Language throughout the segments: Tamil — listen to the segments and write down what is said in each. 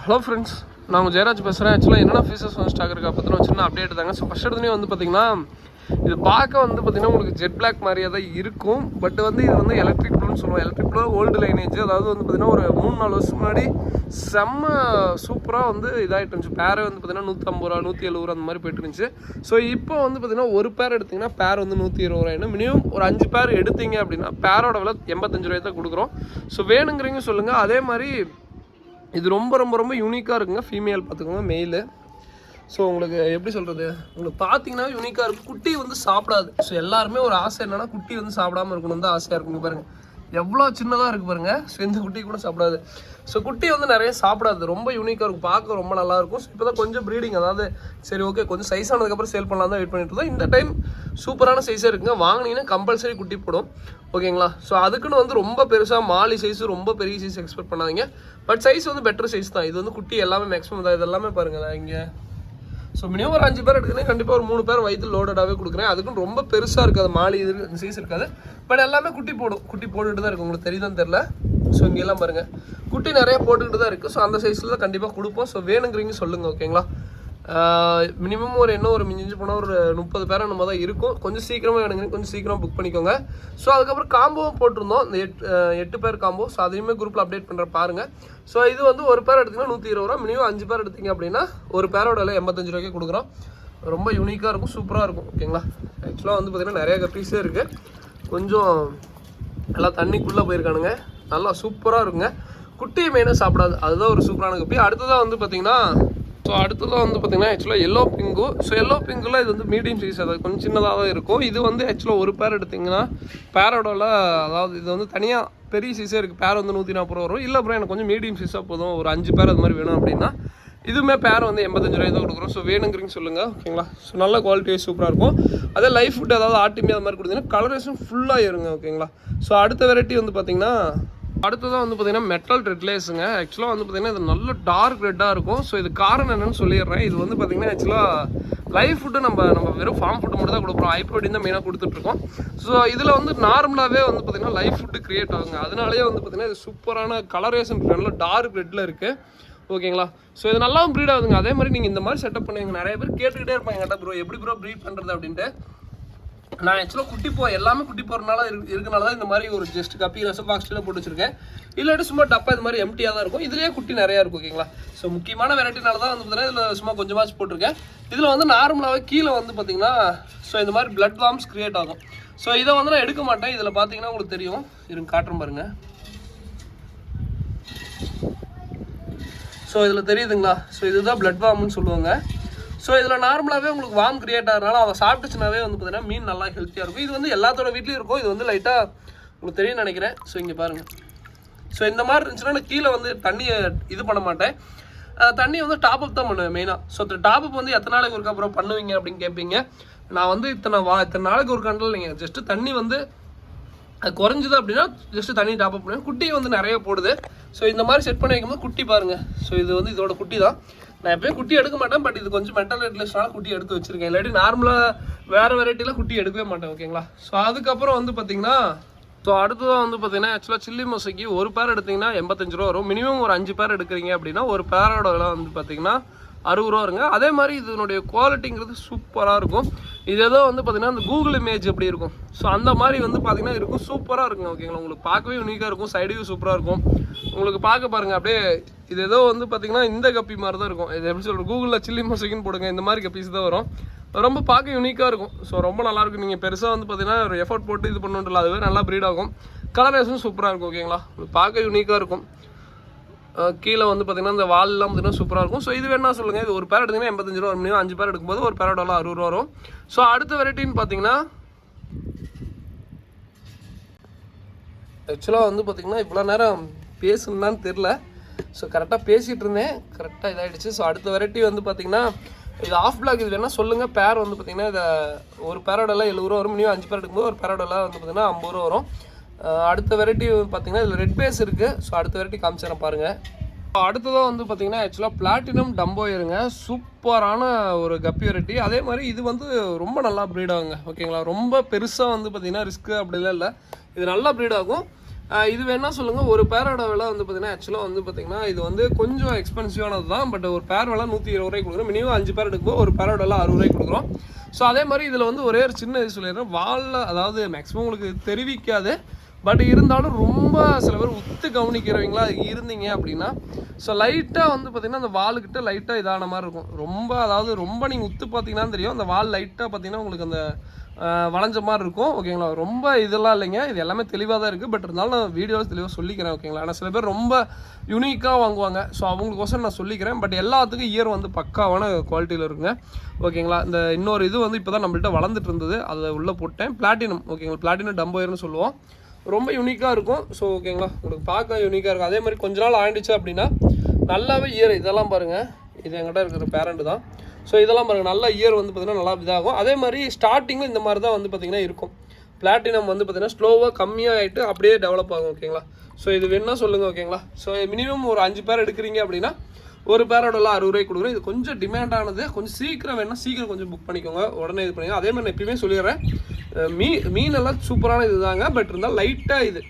ஹலோ ஃப்ரெண்ட்ஸ், நான் உங்கள் ஜெயராஜ் பேசுகிறேன். ஆக்சுவலாக என்னென்ன ஃபீச்சர்ஸ் வந்து ஸ்டாக் இருக்கா பற்றின சின்ன அப்டேட் தாங்க. ஸோ ஃபஸ்ட் எடுத்துனே வந்து பார்த்திங்கன்னா இது பார்க்க வந்து பார்த்திங்கன்னா உங்களுக்கு ஜெட் பிளாக் மாதிரியே தான் இருக்கும். பட் வந்து இது வந்து எலக்ட்ரிக் ப்ளூன்னு சொல்லுவோம். எலக்ட்ரிக் ப்ளூ ஓல்டு லைனேஜ், அதாவது வந்து பார்த்திங்கன்னா ஒரு 3-4 வருஷம் முன்னாடி செம்ம சூப்பராக வந்து இதாகிட்டு இருந்துச்சு. பேரை வந்து பார்த்திங்கன்னா 150 ரூபா 170 அந்த மாதிரி போய்ட்டு இருந்துச்சு. ஸோ இப்போ வந்து பார்த்திங்கன்னா ஒரு பேர் எடுத்திங்கன்னா பேர் வந்து 120 ரூபாய்னா மினிமம் ஒரு 5 பேர் எடுத்தீங்க அப்படின்னா பேரோட விலை 85 ரூபாய் தான் கொடுக்குறோம். ஸோ வேணுங்கிறீங்க சொல்லுங்கள். அதே மாதிரி இது ரொம்ப ரொம்ப ரொம்ப யூனிக்காக இருக்குங்க. ஃபீமேல் பார்த்துக்கோங்க, மெயிலு. ஸோ உங்களுக்கு எப்படி சொல்கிறது, உங்களுக்கு பார்த்தீங்கன்னா யூனிக்காக இருக்கும். குட்டி வந்து சாப்பிடாது. ஸோ எல்லாருமே ஒரு ஆசை என்னென்னா குட்டி வந்து சாப்பிடாமல் இருக்கணும் தான் ஆசையாக இருக்குங்க. பாருங்கள் எவ்வளோ சின்னதாக இருக்குது பாருங்கள். ஸோ இந்த குட்டி கூட சாப்பிடாது. ஸோ குட்டி வந்து நிறைய சாப்பிடாது. ரொம்ப யூனிக்காக இருக்கும், பார்க்க ரொம்ப நல்லாயிருக்கும். ஸோ இப்போ தான் கொஞ்சம் ப்ரீடிங், அதாவது சரி ஓகே கொஞ்சம் சைஸ் ஆனதுக்கப்புறம் சேல் பண்ணலாம் தான் வெயிட் பண்ணிட்டு இருந்தோம். இந்த டைம் சூப்பரான சைஸாக இருக்குங்க. வாங்கினீங்கன்னா கம்பல்சரி குட்டி போடும், ஓகேங்களா. ஸோ அதுக்குன்னு வந்து ரொம்ப பெருசாக மாலி சைஸு ரொம்ப பெரிய சைஸ் எக்ஸ்பெக்ட் பண்ணாதீங்க. பட் சைஸ் வந்து பெட்டர் சைஸ் தான். இது வந்து குட்டி எல்லாமே மேக்ஸிமம் தான். இது எல்லாமே பாருங்கள் இங்கே. ஸோ மினிமம் ஒரு 5 பேர் எடுக்கிறேன், கண்டிப்பாக ஒரு 3 பேர் வயிற்று லோடடாகவே கொடுக்குறேன். அதுக்கும் ரொம்ப பெருசாக இருக்காது, மாலி இது சைஸ் இருக்காது. பட் எல்லாமே குட்டி போடும். குட்டி போட்டுட்டு தான் இருக்குது, உங்களுக்கு தெரியுதான்னு தெரில. ஸோ இங்கெல்லாம் பாருங்கள் குட்டி நிறைய போட்டுக்கிட்டு தான் இருக்குது. ஸோ அந்த சைஸில் தான் கண்டிப்பாக கொடுப்போம். ஸோ வேணுங்கிறீங்க சொல்லுங்கள், ஓகேங்களா. மினிமம் ஒரு ஒரு மிஞ்சி போனால் ஒரு 30 பேரை நம்ம தான் இருக்கும். கொஞ்சம் சீக்கிரமாக வேணுங்க, கொஞ்சம் சீக்கிரமாக புக் பண்ணிக்கோங்க. ஸோ அதுக்கப்புறம் காம்போவும் போட்டிருந்தோம், இந்த 8 பேர் காம்போ. ஸோ அதையுமே குரூப்பில் அப்டேட் பண்ணுற பாருங்கள். ஸோ இது வந்து ஒரு பேர் எடுத்திங்கன்னா 120 ரூபா. மினிமம் 5 பேர் எடுத்திங்க அப்படின்னா ஒரு பேரோட விலை 85 ரூபாய்க்கு கொடுக்குறோம். ரொம்ப யூனிக்காக இருக்கும், சூப்பராக இருக்கும், ஓகேங்களா. ஆக்சுவலாக வந்து பார்த்திங்கன்னா நிறைய கப்பீஸே இருக்குது. கொஞ்சம் எல்லாம் தண்ணிக்குள்ளே போயிருக்கானுங்க, நல்லா சூப்பராக இருக்குங்க. குட்டி மெயினாக சாப்பிடாது, அதுதான் ஒரு சூப்பரான கப்பி. அடுத்ததாக வந்து பார்த்திங்கன்னா ஆக்சுவலாக எல்லோ பிங்கு. ஸோ எல்லோ பிங்கில் இது வந்து மீடியம் சைஸ், அது கொஞ்சம் சின்னதாக தான் இருக்கும். இது வந்து ஆக்சுவலாக ஒரு பேர் எடுத்திங்கன்னா பேரோட, அதாவது இது வந்து தனியாக பெரிய சைஸே இருக்குது. பேர் வந்து 140 ரூபா வரும். இல்லை அப்புறம் எனக்கு கொஞ்சம் மீடியம் சைஸாக போதும், ஒரு 5 பேர் அது மாதிரி வேணும் அப்படின்னா இதுவுமே பேர் வந்து 85 ரூபாய் தான் கொடுக்குறோம். ஸோ வேணுங்கிறீங்க சொல்லுங்கள், ஓகேங்களா. ஸோ நல்ல குவாலிட்டி சூப்பராக இருக்கும். அதே லைஃப் ஃபுட் அதாவது ஆர்டிமி அது மாதிரி கொடுத்தீங்கன்னா கலரேஷன் ஃபுல்லாக இருங்க, ஓகேங்களா. ஸோ அடுத்த வெரைட்டி வந்து பார்த்திங்கன்னா அடுத்ததான் வந்து பார்த்திங்கன்னா மெட்டல் ரெட்லேஸுங்க. ஆக்சுவலாக வந்து பார்த்திங்கன்னா இது நல்ல டார்க் ரெட்டாக இருக்கும். ஸோ இது காரணம் என்னென்னு சொல்லிடுறேன். இது வந்து பார்த்திங்கன்னா ஆக்சுவலாக லைஃப் ஃபுட்டு நம்ம வெறும் ஃபார்ம் ஃபுட்டு மட்டும் தான் கொடுக்குறோம். ஹைப்ரோடின் தான் மெயினாக கொடுத்துட்ருக்கோம். ஸோ இதில் வந்து நார்மலாகவே வந்து பார்த்திங்கன்னா லைஃப் ஃபுட்டு க்ரியேட் ஆகுங்க. அதனாலேயே வந்து பார்த்திங்கன்னா இது சூப்பரான கலரேஷன் நல்ல டார்க் ரெட்டில் இருக்குது, ஓகேங்களா. ஸோ இது நல்லாவும் ப்ரீட் ஆகுதுங்க. அதே மாதிரி நீங்கள் இந்த மாதிரி செட்டப் பண்ணுவீங்க. நிறைய பேர் கேட்டுக்கிட்டே இருப்பாங்க என்கிட்ட, ப்ரோ எப்படி ப்ரோ ப்ரீட் பண்ணுறது அப்படின்ட்டு. நான் ஆக்சுவலாக எல்லாமே குட்டி போகிறனால இருக்கனால தான் இந்த மாதிரி ஒரு ஜஸ்ட் கப்பி ரசம் பாக்ஸ்டில் போட்டு வச்சுருக்கேன். இல்லாட்டி சும்மா டப்பா இது மாதிரி எம்டியாக தான் இருக்கும். இதுலேயே குட்டி நிறையா இருக்கும், ஓகேங்களா. ஸோ முக்கியமான வெரைட்டினால தான் வந்து பார்த்தீங்கன்னா இதில் சும்மா கொஞ்சமாச்சு போட்டிருக்கேன். இதில் வந்து நார்மலாகவே கீழே வந்து பார்த்தீங்கன்னா ஸோ இந்த மாதிரி பிளட் வார்ம்ஸ் க்ரியேட் ஆகும். ஸோ இதை வந்து நான் எடுக்க மாட்டேன். இதில் பார்த்தீங்கன்னா உங்களுக்கு தெரியும், இருங்க காட்டுறேன் பாருங்கள். ஸோ இதில் தெரியுதுங்களா. ஸோ இதுதான் பிளட் வார்ம்னு சொல்லுவாங்க. ஸோ இதில் நார்மலாகவே உங்களுக்கு வார்ம் கிரியேட் ஆகிறதுனால அதை சாப்பிட்டுச்சுனாவே வந்து பார்த்தீங்கன்னா மீன் நல்லா ஹெல்த்தியாக இருக்கும். இது வந்து எல்லாத்தோட வீட்லேயும் இருக்கும். இது வந்து லைட்டாக உங்களுக்கு தெரியும் நினைக்கிறேன். ஸோ இங்கே பாருங்கள். ஸோ இந்த மாதிரி இருந்துச்சுன்னா நான் கீழே வந்து தண்ணியை இது பண்ண மாட்டேன். தண்ணியை வந்து டாப் அப் தான் பண்ணுவேன் மெயினாக. ஸோ டாப் அப் வந்து எத்தனை நாளைக்கு ஒருக்கா அப்புறம் பண்ணுவீங்க அப்படின்னு கேட்பீங்க. நான் வந்து இத்தனை நாளைக்கு ஒரு கண்டில் நீங்கள் ஜஸ்ட்டு தண்ணி வந்து அது குறைஞ்சிது அப்படின்னா ஜஸ்ட்டு தண்ணி டாப் அப் பண்ணுவேன். குட்டி வந்து நிறைய போடுது. ஸோ இந்த மாதிரி செட் பண்ணி வைக்கும்போது குட்டி பாருங்கள். ஸோ இது வந்து இதோட குட்டி தான். நான் எப்போயும் குட்டி எடுக்க மாட்டேன். பட் இது கொஞ்சம் மெட்டல் ரெட்லெஸ்னால குட்டி எடுத்து வச்சிருக்கேன். இல்லாட்டி நார்மலாக வேறு வெரைட்டியில் குட்டி எடுக்கவே மாட்டேன், ஓகேங்களா. ஸோ அதுக்கப்புறம் வந்து பார்த்திங்கன்னா அடுத்ததான் வந்து பார்த்திங்கன்னா ஆக்சுவலாக சில்லி மொசைக்கு ஒரு பேர் எடுத்திங்கன்னா 85 ரூபா வரும். மினிமம் ஒரு 5 பேர் எடுக்கிறீங்க அப்படின்னா ஒரு பேரோட விலை வந்து பார்த்திங்கன்னா 60 ரூபா வருங்க. அதே மாதிரி இதனுடைய குவாலிட்டிங்கிறது சூப்பராக இருக்கும். இது ஏதோ வந்து பார்த்திங்கன்னா அந்த கூகுள் இமேஜ் எப்படி இருக்கும், ஸோ அந்த மாதிரி வந்து பார்த்திங்கன்னா இருக்கும். சூப்பராக இருக்குங்க, ஓகேங்களா. உங்களுக்கு பார்க்கவே யூனிக்காக இருக்கும். சைடு வியூ சூப்பராக இருக்கும். உங்களுக்கு பார்க்க பாருங்கள் அப்படியே இது ஏதோ வந்து பார்த்திங்கன்னா இந்த கப்பி மாதிரி தான் இருக்கும். இது எப்படி சொல்கிறது, கூகுளில் சில்லி மொசைக்குன்னு போடுங்க, இந்த மாதிரி கப்பீஸ் தான் வரும். ரொம்ப பார்க்க யூனிக்காக இருக்கும். ஸோ ரொம்ப நல்லாயிருக்கும். நீங்கள் பெருசாக வந்து பார்த்திங்கன்னா ஒரு எஃபர்ட் போட்டு இது பண்ணுன்றல அதுவே நல்லா ப்ரீட் ஆகும். கலரேஷன் சூப்பராக இருக்கும், ஓகேங்களா. உங்களுக்கு பார்க்க யூனிக்காக இருக்கும். கீழே வந்து பார்த்திங்கன்னா இந்த வால்லாம் பார்த்திங்கன்னா சூப்பராக இருக்கும். ஸோ இது வேணா சொல்லுங்கள். இது ஒரு பேர் எடுத்திங்கன்னா 85 ரூபா வரும். 5 பேர் எடுக்கும்போது ஒரு பேரோட 60 ரூபா வரும். ஸோ அடுத்த வெரைட்டின்னு பார்த்திங்கன்னா ஆக்சுவலாக வந்து பார்த்திங்கன்னா இவ்வளோ நேரம் பேசணுன்னான்னு தெரில. ஸோ கரெக்டாக பேசிகிட்டு இருந்தேன், கரெக்டாக இதாகிடுச்சு. ஸோ அடுத்த வெரைட்டி வந்து பார்த்திங்கன்னா இது ஆஃப் பிளாக். இது வேணால் சொல்லுங்கள். பேர் வந்து பார்த்திங்கன்னா இதை ஒரு பேரோடெல்லாம் 70 ரூபா வரும். மினிமம் 5 பேர் எடுக்கும்போது ஒரு பேரோடெல்லாம் வந்து பார்த்திங்கன்னா 50 ரூபா வரும். அடுத்த வெரைட்டி பார்த்திங்கன்னா இதில் ரெட் பேஸ் இருக்குது. ஸோ அடுத்த வெரைட்டி காமிச்சிடறேன் பாருங்கள். அடுத்ததாக வந்து பார்த்திங்கன்னா ஆக்சுவலாக பிளாட்டினம் டம்போயருங்க. சூப்பரான ஒரு கப்பி வெரைட்டி. அதே மாதிரி இது வந்து ரொம்ப நல்லா ப்ரீட் ஆகுங்க, ஓகேங்களா. ரொம்ப பெருசாக வந்து பார்த்திங்கன்னா ரிஸ்க்கு அப்படிலாம் இல்லை. இது நல்லா ப்ரீட் ஆகும். இது வேணா சொல்லுங்கள். ஒரு பேரோட விலை வந்து பார்த்தீங்கன்னா ஆக்சுவலாக வந்து பார்த்தீங்கன்னா இது வந்து கொஞ்சம் எக்ஸ்பென்சிவானது தான். பட் ஒரு பேர் விலை 120 ரூபாய்க்கு கொடுக்குறோம். மினிமம் 5 பேர் எடுக்கும்போது ஒரு பேரோட விலை 60 ரூபாய்க்கு கொடுக்குறோம். ஸோ அதே மாதிரி இதில் வந்து ஒரே ஒரு சின்ன இது சொல்லிடுறேன். வாலில் அதாவது மேக்ஸிமம் உங்களுக்கு தெரிவிக்காது, பட் இருந்தாலும் ரொம்ப சில பேர் உத்து கவனிக்கிறவங்களா இருந்தீங்க அப்படின்னா ஸோ லைட்டாக வந்து பார்த்திங்கன்னா அந்த வாலுக்கிட்ட லைட்டாக இதான மாதிரி இருக்கும். ரொம்ப அதாவது ரொம்ப நீங்கள் உத்து பார்த்தீங்கன்னா தெரியும், அந்த வால் லைட்டாக பார்த்தீங்கன்னா உங்களுக்கு அந்த வளைஞ்ச மாதிரி இருக்கும். ஓகேங்களா, ரொம்ப இதெல்லாம் இல்லைங்க, இது எல்லாமே தெளிவாக தான் இருக்குது. பட் இருந்தாலும் நான் வீடியோஸ் தெளிவாக சொல்லிக்கிறேன். ஓகேங்களா, ஆனால் சில பேர் ரொம்ப யூனிக்காக வாங்குவாங்க. ஸோ அவங்களுக்கோசரம் நான் சொல்லிக்கிறேன். பட் எல்லாத்துக்கும் இயர் வந்து பக்காவான குவாலிட்டியில் இருக்குங்க. ஓகேங்களா, இந்த இன்னொரு இது வந்து இப்போ தான் நம்மள்ட்ட வளர்ந்துட்டு இருந்தது, அதை உள்ளே போட்டேன். பிளாட்டினம். ஓகேங்களா, பிளாட்டினம் டம்போ இயர்னு சொல்லுவோம். ரொம்ப யூனிக்காக இருக்கும். ஸோ ஓகேங்களா, உங்களுக்கு பார்க்க யூனிக்காக இருக்கும். அதே மாதிரி கொஞ்ச நாள் ஆயிடுச்சு அப்படின்னா நல்லாவே இயர் இதெல்லாம் பாருங்கள், இது என்கிட்ட இருக்கிற பேரண்ட் தான். ஸோ இதெல்லாம் பாருங்கள், நல்ல இயர் வந்து பார்த்திங்கன்னா நல்லா இதாகும். அதே மாதிரி ஸ்டார்டிங்கில் இந்த மாதிரி தான் வந்து பார்த்திங்கன்னா இருக்கும். பிளாட்டினம் வந்து பார்த்திங்கன்னா ஸ்லோவாக கம்மியாக ஆகிட்டு அப்படியே டெவலப் ஆகும். ஓகேங்களா, ஸோ இது வேணால் சொல்லுங்கள். ஓகேங்களா, ஸோ மினிமம் ஒரு 5 பேர் எடுக்கிறீங்க அப்படின்னா ஒரு பேரோட 60 ரூபாய்க்கு கொடுக்குறோம். இது கொஞ்சம் டிமாண்டானது, கொஞ்சம் சீக்கிரம் வேணால் சீக்கிரம் கொஞ்சம் புக் பண்ணிக்கோங்க, உடனே இது பண்ணிங்க. அதே மாதிரி நான் எப்பயுமே சொல்லிடுறேன், மீனெல்லாம் சூப்பரான இது தாங்க. பட் இருந்தால் லைட்டாக இது,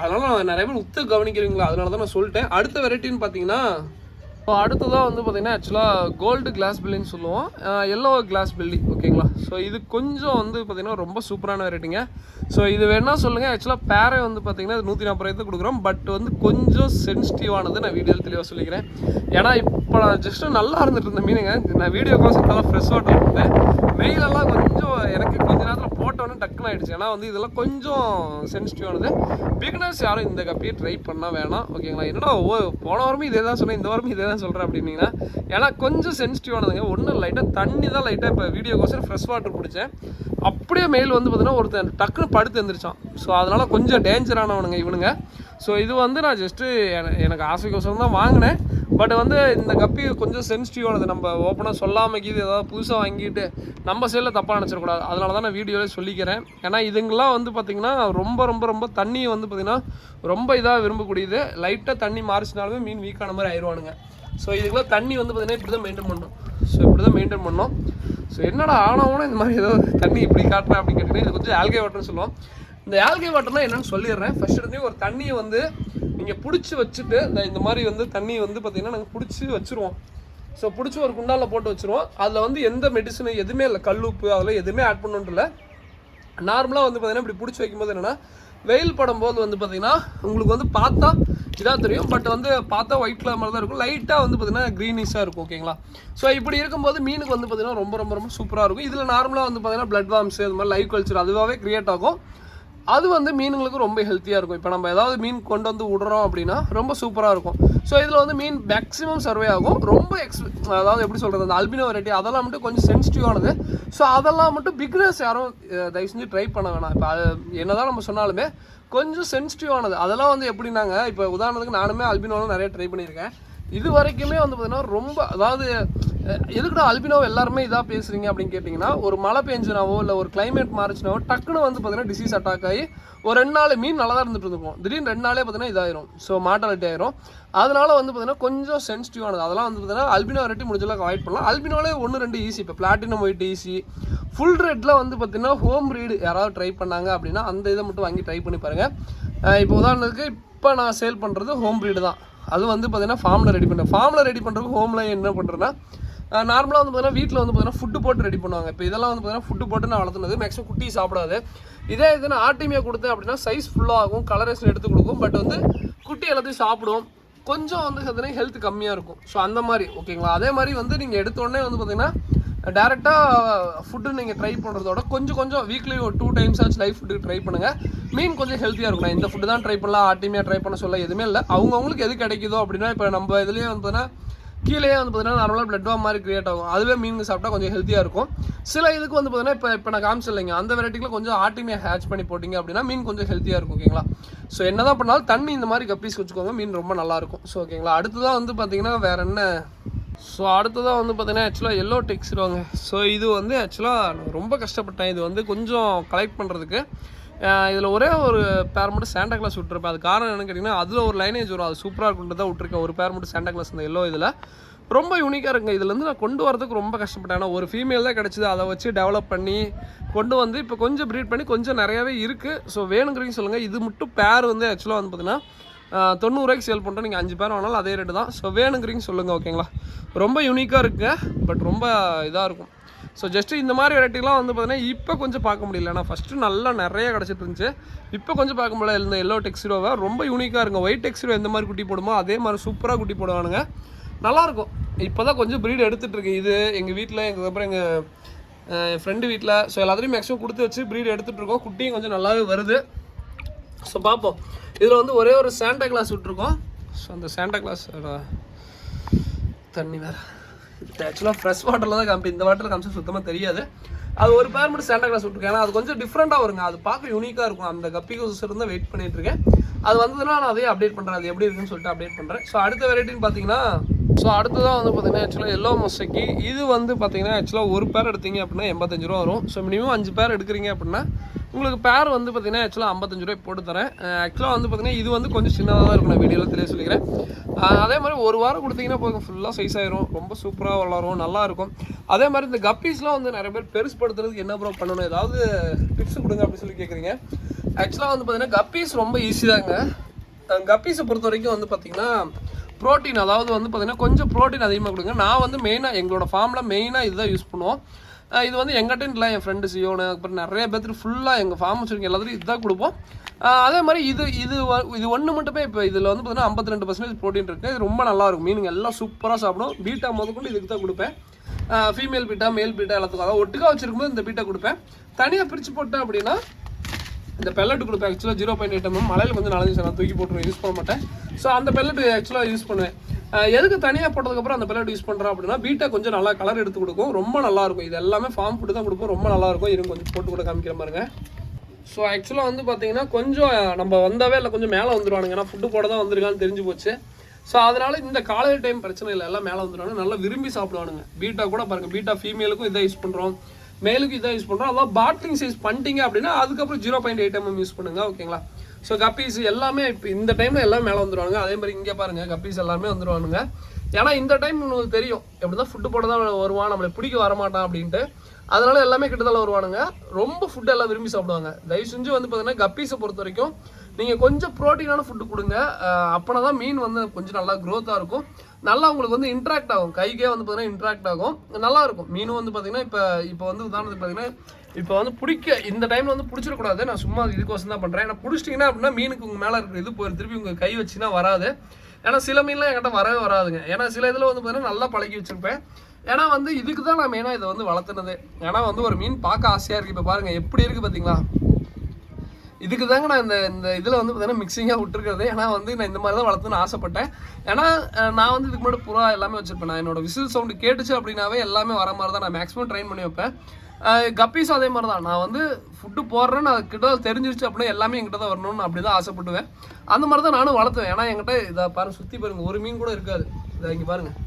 அதனால் நான் நிறைய பேர் உத்து கவனிக்கிறீங்களா, அதனால தான் நான் சொல்லிட்டேன். அடுத்த வெரைட்டின்னு பார்த்தீங்கன்னா இப்போ அடுத்ததாக வந்து பார்த்திங்கன்னா ஆக்சுவலாக கோல்டு கிளாஸ் பில்லின்னு சொல்லுவோம், எல்லோ கிளாஸ் பில்லி. ஓகேங்களா, ஸோ இது கொஞ்சம் வந்து பார்த்திங்கன்னா ரொம்ப சூப்பரான வெரைட்டிங்க. ஸோ இது வேணால் சொல்லுங்கள். ஆக்சுவலாக பேரை வந்து பார்த்திங்கன்னா 140 ரூபாய்க்கு கொடுக்குறோம். பட் வந்து கொஞ்சம் சென்சிட்டிவானது, நான் வீடியோவில் தெளிவாக சொல்லிக்கிறேன். ஏன்னா இப்போ நான் ஜஸ்ட்டு நல்லா இருந்துட்டு இருந்த மீனுங்க, நான் வீடியோக்காக நல்லா ஃப்ரெஷ் வாட்டர் போட்டேன். வெயிலெல்லாம் கொஞ்சம் எனக்கு கொஞ்ச நேரத்தில் போட்டோன்னே டக்குன்னு ஆகிடுச்சு. ஏன்னா வந்து இதெல்லாம் கொஞ்சம் சென்சிட்டிவானது. பிகினர்ஸ் யாரும் இந்த கப்பியை ட்ரை பண்ணால் வேணாம். ஓகேங்களா, என்னடா போன வாரமும் இதே தான் சொன்னேன், இந்த வாரமும் இதே தான் சொல்கிறேன் அப்படின்னீங்கன்னா, ஏன்னா கொஞ்சம் சென்சிட்டிவானதுங்க. ஒன்றும் லைட்டாக தண்ணி தான் லைட்டாக இப்போ வீடியோக்கோசரம் ஃப்ரெஷ் வாட்டர் பிடிச்சேன். அப்படியே மெயில் வந்து பார்த்தீங்கன்னா ஒருத்தர் டக்குன்னு படுத்து எழுந்திரிச்சான். ஸோ அதனால் கொஞ்சம் டேஞ்சரானவனுங்க இவனுங்க. ஸோ இது வந்து நான் ஜஸ்ட்டு எனக்கு ஆசைக்கோசரம் தான் வாங்கினேன். பட் வந்து இந்த கப்பி கொஞ்சம் சென்சிட்டிவானது, நம்ம ஓப்பனாக சொல்லாமல் இது ஏதாவது புதுசாக வாங்கிட்டு நம்ம சைடில் தப்பாக நினச்சிடக்கூடாது. அதனால தான் நான் வீடியோவிலே சொல்லிக்கிறேன். ஏன்னா இதுங்கெல்லாம் வந்து பார்த்திங்கன்னா ரொம்ப ரொம்ப ரொம்ப தண்ணியை வந்து பார்த்திங்கன்னா ரொம்ப இதாக விரும்பக்கூடியது. லைட்டாக தண்ணி மாறிச்சினாலுமே மீன் வீக்கான மாதிரி ஆயிடுவானுங்க. ஸோ இதுக்கெல்லாம் தண்ணி வந்து பார்த்திங்கன்னா இப்படி தான் மெயின்டைன் பண்ணணும். ஸோ இப்படி தான் மெயின்டைன் பண்ணோம். ஸோ என்னடா ஆனவனா இந்த மாதிரி ஏதோ தண்ணி இப்படி காட்டுறேன் அப்படின்னு கேட்டிங்கன்னா, இது கொஞ்சம் ஆல்கே வாட்டர்னு சொல்லுவோம். இந்த ஆல்கே வாட்டர்னால் என்னென்னு சொல்லிடுறேன். ஃபஸ்ட் எடுத்து ஒரு தண்ணியை வந்து நீங்கள் பிடிச்சி வச்சுட்டு இந்த மாதிரி வந்து தண்ணி வந்து பார்த்திங்கன்னா நாங்கள் பிடிச்சி வச்சுருவோம். ஸோ பிடிச்சி ஒரு குண்டாலில் போட்டு வச்சுருவோம். அதில் வந்து எந்த மெடிசனும் எதுவுமே இல்லை, கல் உப்பு அதெல்லாம் எதுவுமே ஆட் பண்ணணுன்ட்டு இல்லை. நார்மலாக வந்து பார்த்திங்கன்னா இப்படி பிடிச்சி வைக்கும்போது என்னென்னா, வெயில் படும்போது வந்து பார்த்திங்கன்னா உங்களுக்கு வந்து பார்த்தா இதாக தெரியும். பட் வந்து பார்த்தா ஒயிட் கலர் மாதிரி தான் இருக்கும், லைட்டாக வந்து பார்த்திங்கன்னா க்ரீனிஷாக இருக்கும். ஓகேங்களா, ஸோ இப்படி இருக்கும்போது மீனுக்கு வந்து பார்த்திங்கன்னா ரொம்ப ரொம்ப ரொம்ப சூப்பராக இருக்கும். இதில் நார்மலாக வந்து பார்த்திங்கன்னா பிளட் வார்ம்ஸ் இது மாதிரி லைவ் கல்ச்சர் அதுவாகவே க்ரியேட் ஆகும். அது வந்து மீனுங்களுக்கு ரொம்ப ஹெல்த்தியாக இருக்கும். இப்போ நம்ம ஏதாவது மீன் கொண்டு வந்து விடுறோம் அப்படின்னா ரொம்ப சூப்பராக இருக்கும். ஸோ இதில் வந்து மீன் மேக்ஸிமம் சர்வே ஆகும். ரொம்ப அதாவது எப்படி சொல்கிறது, அந்த அல்பினோ வெரைட்டி அதெல்லாம் மட்டும் கொஞ்சம் சென்சிட்டிவானது. ஸோ அதெல்லாம் மட்டும் பிகினர்ஸ் யாரும் தயவு செஞ்சு ட்ரை பண்ண வேணாம். இப்போ அது என்ன தான் நம்ம சொன்னாலுமே கொஞ்சம் சென்சிட்டிவானது. அதெல்லாம் வந்து எப்படின்னாங்க, இப்போ உதாரணத்துக்கு நானுமே அல்பினோலாம் நிறைய ட்ரை பண்ணியிருக்கேன். இது வரைக்குமே வந்து பார்த்திங்கன்னா ரொம்ப அதாவது எதுக்குடா அல்பினோவை எல்லாருமே இதாக பேசுகிறீங்க அப்படின்னு கேட்டிங்கன்னா, ஒரு மழை பெஞ்சுனாவோ இல்லை ஒரு கிளைமேட் மாறிச்சுனாவோ டக்குன்னு வந்து பார்த்திங்கன்னா டிசீஸ் அட்டாக் ஆகி ஒரு 2 நாள் மீன் நல்லா தான் இருந்துட்டு இருக்கும். திடீர்னு 2 நாளே பார்த்திங்கன்னா இதாயிரும். ஸோ மார்டாலிட்டி ஆயிரும். அதனால வந்து பார்த்திங்கன்னா கொஞ்சம் சென்சிட்டிவானது. அதெல்லாம் வந்து பார்த்திங்கன்னா அல்பினோ வெரைட்டி முடிஞ்சளவுக்கு அவாய்ட் பண்ணலாம். அல்பினோலே 1-2 ஈஸி. இப்போ பிளாட்டினம் ஒயிட் ஈஸி. ஃபுல் ரெட்டில் வந்து பார்த்திங்கன்னா ஹோம் ரீடு யாராவது ட்ரை பண்ணாங்க அப்படின்னா அந்த இதை மட்டும் வாங்கி ட்ரை பண்ணி பாருங்கள். இப்போ உதாரணத்துக்கு இப்போ நான் சேல் பண்ணுறது ஹோம் ப்ரீடு தான். அது வந்து பார்த்திங்கன்னா ஃபார்மில் ரெடி பண்ணுறேன். ஃபார்மில் ரெடி பண்ணுறதுக்கு ஹோமில் என்ன பண்ணுறேன்னா, நார்மலாக வந்து பார்த்திங்கன்னா வீட்டில் வந்து பார்த்திங்கன்னா ஃபுட்டு போட்டு ரெடி பண்ணுவாங்க. இப்போ இதெல்லாம் வந்து பார்த்திங்கன்னா ஃபுட்டு போட்டு நான் வளர்த்துனது மேக்ஸிமம் குட்டி சாப்பிடாது. இதே இது நான் ஆர்டிமியாக கொடுத்தேன் அப்படின்னா சைஸ் ஃபுல்லாகும், கலரேஷன் எடுத்து கொடுக்கும். பட் வந்து குட்டி எல்லாத்தையும் சாப்பிடும், கொஞ்சம் வந்து பார்த்தீங்கன்னா ஹெல்த் கம்மியாக இருக்கும். ஸோ அந்த மாதிரி ஓகேங்களா. அதே மாதிரி வந்து நீங்கள் எடுத்தோடனே வந்து பார்த்திங்கன்னா டேரெக்டாக ஃபுட்டு நீங்கள் ட்ரை பண்ணுறதோட கொஞ்சம் வீக்லி ஒரு 2 times ஆச்சு லைஃப் ஃபுட்டுக்கு ட்ரை பண்ணுங்கள். மீன் கொஞ்சம் ஹெல்த்தியாக இருக்கும். நான் இந்த ஃபுட்டு தான் ட்ரை பண்ணலாம், ஆர்டிமியாக ட்ரை பண்ண சொல்ல எதுவுமே இல்லை. அவங்கவுங்களுக்கு எது கிடைக்குதோ அப்படின்னா, இப்போ நம்ம இதுலேயே வந்து பார்த்தீங்கன்னா கீழே வந்து பார்த்தீங்கன்னா நார்மலாக பிளட் வார்ம் மாதிரி கிரியேட் ஆகும். அதுவே மீன் சாப்பிட்டா கொஞ்சம் ஹெல்த்தியாக இருக்கும். சில இதுக்கு வந்து பார்த்தீங்கன்னா இப்போ நான் காமிச்சில்லைங்க, அந்த வெரைட்டியில் கொஞ்சம் ஆர்டிமியாக ஹேட்ச் பண்ணி போட்டிங்க அப்படின்னா மீன் கொஞ்சம் ஹெல்த்தியாக இருக்கும். ஓகேங்களா. ஸோ என்ன தான் பண்ணாலும் தண்ணி இந்த மாதிரி கப்பீஸ் வச்சுக்கோங்க, மீன் ரொம்ப நல்லாயிருக்கும். ஸோ ஓகேங்களா. அடுத்ததாக வந்து பார்த்தீங்கன்னா வேறு என்ன, ஸோ அடுத்ததாக வந்து பார்த்தீங்கன்னா ஆக்சுவலாக எல்லோ டெக்ஸ்டுவாங்க. ஸோ இது வந்து ஆக்சுவலாக நான் ரொம்ப கஷ்டப்பட்டேன் இது வந்து கொஞ்சம் கலெக்ட் பண்ணுறதுக்கு. இதில் ஒரே ஒரு பேர் மட்டும் சாண்டா கிளாஸ் விட்டுருப்பேன். அது காரணம் என்னன்னு கேட்டிங்கன்னா, அதில் ஒரு லைனேஜ் வரும், அது சூப்பராக இருக்குன்ட்டு தான் விட்டுருக்கேன். ஒரு பேர் மட்டும் சாண்டா கிளாஸ் இந்த எல்லோ இதில். ரொம்ப யூனிக்காக இருக்குங்க. இதுலேருந்து நான் கொண்டு வரதுக்கு ரொம்ப கஷ்டப்பட்டேன். ஏன்னா ஒரு ஃபீமேல் தான் கிடச்சிது, அதை வச்சு டெவலப் பண்ணி கொண்டு வந்து இப்போ கொஞ்சம் ப்ரீட் பண்ணி கொஞ்சம் நிறையாவே இருக்குது. ஸோ வேணுங்கிறீங்க சொல்லுங்கள். இது மட்டும் பேர் வந்து ஆக்சுவலாக வந்து பார்த்தீங்கன்னா 90 ரூபாய்க்கு சேல் பண்ணுறோம். நீங்கள் 5 பேர் வாங்கினாலும் அதே ரேட்டு தான். ஸோ வேணுங்கிறீங்க சொல்லுங்கள், ஓகேங்களா. ரொம்ப யூனிக்காக இருக்குங்க, பட் ரொம்ப இதாக இருக்கும். ஸோ ஜஸ்ட்டு இந்த மாதிரி வெரைட்டிலாம் வந்து பார்த்தீங்கன்னா இப்போ கொஞ்சம் பார்க்க முடியல. ஏன்னா ஃபஸ்ட்டு நல்லா நிறைய கிடச்சிட்டு இருந்துச்சு, இப்போ கொஞ்சம் பார்க்க முடியல. இந்த எல்லோ டெக்ஸிரோவை ரொம்ப யூனிக்காக இருக்கும். ஒயிட் டெக்ஸிரோ எந்த மாதிரி குட்டி போடுமோ அதே மாதிரி சூப்பராக குட்டி போடுவானுங்க, நல்லாயிருக்கும். இப்போ தான் கொஞ்சம் ப்ரீட் எடுத்துகிட்ருக்கு. இது எங்கள் வீட்டில், எங்கள் அப்புறம் எங்கள் ஃப்ரெண்டு வீட்டில், ஸோ எல்லாத்துலேயும் மேக்ஸிமம் கொடுத்து வச்சு ப்ரீட் எடுத்துகிட்ருக்கோம். குட்டியும் கொஞ்சம் நல்லாவே வருது. ஸோ பார்ப்போம். இதில் வந்து ஒரே ஒரு சாண்டா கிளாஸ் விட்ருக்கோம். ஸோ அந்த சாண்டா கிளாஸ் தண்ணி வேறு ஆக்சுவலாக ஃப்ரெஷ் வாட்டரில் தான் காமிப்பேன். இந்த வாட்டரில் காமிச்சு சுத்தமாக தெரியாது. அது ஒரு பேர் மட்டும் சாண்டா கிளாஸ் விட்ருக்கேன். ஏன்னா அது கொஞ்சம் டிஃப்ரெண்ட்டாக வருங்க, அது பார்க்க யூனிக்காக இருக்கும். அந்த கப்பிகோஸ் இருந்தால் வெயிட் பண்ணிகிட்ருக்கேன். அது வந்ததுன்னா நான் அதையே அப்டேட் பண்ணுறேன். அது எப்படி இருக்குன்னு சொல்லிட்டு அப்டேட் பண்ணுறேன். ஸோ அடுத்த வெரைட்டின்னு பார்த்தீங்கன்னா, ஸோ அடுத்ததான் வந்து பார்த்தீங்கன்னா ஆக்சுவலாக எல்லோ மொசைக்கு. இது வந்து பார்த்தீங்கன்னா ஆக்சுவலாக ஒரு பேர் எடுத்தீங்க அப்படின்னா 85 ரூபா வரும். ஸோ மினிமம் 5 பேர் எடுக்கிறீங்க அப்படின்னா உங்களுக்கு பேர் வந்து பார்த்தீங்கன்னா ஆக்சுவலாக 55 ரூபாய் போட்டு தரேன். ஆக்சுவலாக வந்து பார்த்தீங்கன்னா இது வந்து கொஞ்சம் சின்னதாக தான் இருக்கும். நான் வீடியோவில் தெரிய சொல்லிக்கிறேன். அதே மாதிரி ஒரு வாரம் கொடுத்தீங்கன்னா போதும், ஃபுல்லாக சைஸ் ஆயிரும், ரொம்ப சூப்பராக வளரும், நல்லாயிருக்கும். அதே மாதிரி இந்த கப்பீஸ்லாம் வந்து நிறைய பேர் பெருசுப்படுத்துறதுக்கு என்ன ப்ரோ பண்ணணும், ஏதாவது டிப்ஸ் கொடுங்க அப்படின்னு சொல்லி கேட்குறீங்க. ஆக்சுவலாக வந்து பார்த்தீங்கன்னா கப்பீஸ் ரொம்ப ஈஸி தாங்க. கப்பீஸை பொறுத்த வரைக்கும் வந்து பார்த்தீங்கன்னா ப்ரோட்டீன், அதாவது வந்து பார்த்தீங்கன்னா கொஞ்சம் ப்ரோட்டீன் அதிகமாக கொடுங்க. நான் வந்து மெயினாக எங்களோட ஃபார்மில் மெயினாக இதுதான் யூஸ் பண்ணுவோம். இது வந்து எங்கிட்ட இல்லை, என் ஃப்ரெண்டு சியோனு அப்புறம் நிறைய பேர்த்துக்கு ஃபுல்லாக எங்கள் ஃபார்ம் வச்சுருக்க எல்லாத்துலையும் இதுதான் கொடுப்போம். அதே மாதிரி இது ஒன்று மட்டுமே இப்போ இதில் வந்து பார்த்தீங்கன்னா 52% ப்ரோட்டீன் இருக்குது. இது ரொம்ப நல்லாயிருக்கும். மீனுங்க எல்லாம் சூப்பராக சாப்பிடும். பீட்டா முதற்கொண்டு இதுக்கு தான் கொடுப்பேன். ஃபீமேல் பீட்டா, மேல் பீட்டா எல்லாத்துக்கும், அதாவது ஒட்டுக்காக வச்சுருக்கும்போது இந்த பீட்டா கொடுப்பேன். தனியாக பிரித்து போட்டேன் அப்படின்னா இந்த பெல்லட் கொடுப்பேன். ஆக்சுவலாக 0.8 mm மலையில் கொஞ்சம் நலஞ்சு நான் தூக்கி போட்டுருவேன், யூஸ் பண்ண மாட்டேன். ஸோ அந்த பெல்லட் ஆக்சுவலாக யூஸ் பண்ணுவேன். எதுக்கு தனியாக போட்டதுக்கப்புறம் அந்த பெல்லட் யூஸ் பண்ணுறோம் அப்படின்னா பீட்டா கொஞ்சம் நல்லா கலர் எடுத்து கொடுக்கும், ரொம்ப நல்லாயிருக்கும். இது எல்லாமே ஃபார்ம் ஃபுட்டு தான் கொடுப்போம், ரொம்ப நல்லாயிருக்கும். இருங்க கொஞ்சம் போட்டு கூட காமிக்கிற பாருங்க. ஸோ ஆக்சுவலாக வந்து பார்த்தீங்கன்னா கொஞ்சம் நம்ம வந்தாவே இல்லை கொஞ்சம் மேலே வந்துடுவானுங்க. ஏன்னா ஃபுட்டு போட தான் வந்திருக்கான்னு தெரிஞ்சு போச்சு. ஸோ அதனால் இந்த காலேஜ் டைம் பிரச்சனை இல்லை, எல்லாம் மேலே வந்துடுவாங்க, நல்லா விரும்பி சாப்பிடுவானுங்க. பீட்டா கூட பாருங்கள், பீட்டா ஃபீமேலுக்கும் இதை யூஸ் பண்ணுறோம், மேலுக்கு இதான் யூஸ் பண்ணுறோம். அதாவது பாட்லிங் சைஸ் பண்ணிட்டீங்க அப்படின்னா அதுக்கப்புறம் 0.8 mm யூஸ் பண்ணுங்க, ஓகேங்களா. ஸோ கப்பீஸ் எல்லாமே இப்போ இந்த டைமில் எல்லாம் மேலே வந்துடுவாங்க. அதே மாதிரி இங்கே பாருங்கள் கப்பீஸ் எல்லாமே வந்துடுவானுங்க. ஏன்னா இந்த டைம் உங்களுக்கு தெரியும் எப்படி தான் ஃபுட்டு போட தான் வருவான், நம்மளை பிடிக்க வரமாட்டான் அப்படின்ட்டு. அதனால எல்லாமே கிட்டத்தட்ட வருவானுங்க. ரொம்ப ஃபுட்டு எல்லாம் விரும்பி சாப்பிடுவாங்க. தயவு செஞ்சு வந்து பார்த்தீங்கன்னா கப்பீஸை பொறுத்த வரைக்கும் நீங்கள் கொஞ்சம் ப்ரோட்டீனான ஃபுட்டு கொடுங்க. அப்போனா தான் மீன் வந்து கொஞ்சம் நல்லா க்ரோத்தாக இருக்கும், நல்லா உங்களுக்கு வந்து இன்ட்ராக்ட் ஆகும், கைக்கே வந்து பார்த்தீங்கன்னா இன்ட்ராக்ட் ஆகும், நல்லாயிருக்கும். மீனும் வந்து பார்த்தீங்கன்னா இப்போ வந்து உதாரணத்துக்கு பார்த்தீங்கன்னா இப்போ வந்து பிடிக்க இந்த டைமில் வந்து பிடிச்சிடக்கூடாது. நான் சும்மா இதுக்கோசம் தான் பண்ணுறேன். ஏன்னா பிடிச்சிட்டிங்கன்னா அப்படின்னா மீனுக்கு உங்கள் மேலே இருக்கிற இது போய் திருப்பி உங்கள் கை வச்சுன்னா வராது. ஏன்னா சில மீன்லாம் என்கிட்ட வரவே வராதுங்க. ஏன்னா சில இதில் வந்து பார்த்தீங்கன்னா நல்லா பழகி வச்சுருப்பேன். ஏன்னா வந்து இதுக்கு தான் நான் மெயினாக இதை வந்து வளர்த்துனது. ஏன்னா வந்து ஒரு மீன் பார்க்க ஆசையாக இருக்குது. இப்போ பாருங்கள் எப்படி இருக்குது பார்த்தீங்களா. இதுக்கு தாங்க நான் இந்த இதில் வந்து பார்த்தீங்கன்னா மிக்சிங்காக விட்டுருக்கிறது. ஏன்னா வந்து நான் இந்த மாதிரி தான் வளர்த்துன்னு ஆசைப்பட்டேன். ஏன்னா நான் வந்து இதுக்கு முன்னாடி புறா எல்லாமே வச்சுருப்பேன். நான் என்னோட விசில் சவுண்டு கேட்டுச்சு அப்படின்னாவே எல்லாமே வர மாதிரி தான் நான் மேக்ஸிமம் ட்ரைன் பண்ணி வைப்பேன். கப்பீஸும் அதே மாதிரி தான். நான் வந்து ஃபுட்டு போடுறேன்னு அது கிட்ட தெரிஞ்சிருச்சு அப்படின்னா எல்லாமே என்கிட்ட தான் வரணும்னு அப்படி தான் ஆசைப்படுவேன். அந்த மாதிரி தான் நானும் வளர்த்துவேன். ஏன்னா என்கிட்ட இதை பாருங்கள் சுற்றி பாருங்கள் ஒரு மீன் கூட இருக்காது. இதை இங்கே பாருங்கள்